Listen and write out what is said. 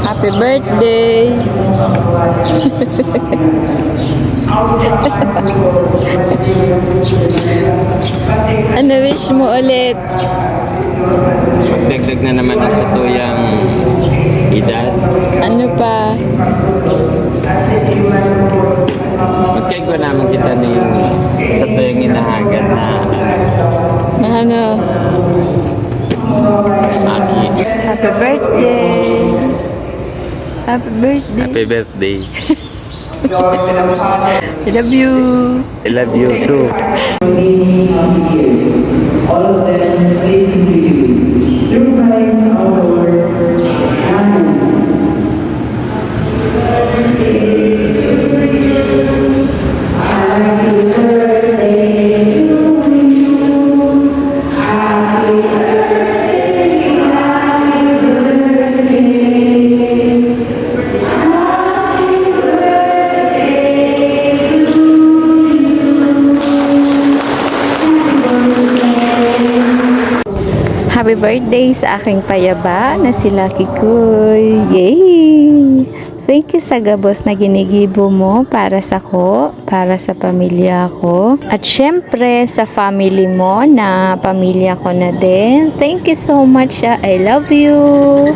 Happy birthday! Ano wish mo ulit? Dagdag na naman ang satuyang edad. Ano pa? Magkaigwa naman kita na yung satuyang inahagad na Na ano? Aki. Happy birthday! Happy birthday! Happy birthday. I love you! I love you too. All of them praising to you. Through Christ our Lord. Amen. Happy birthday to you. Happy birthday, happy birthday. Happy birthday to Happy birthday sa aking payaba na si Lucky Kuy. Yay! Thank you sa gabos na ginigibo mo para sa ko, para sa pamilya ko. At syempre sa family mo na pamilya ko na din. Thank you so much. I love you!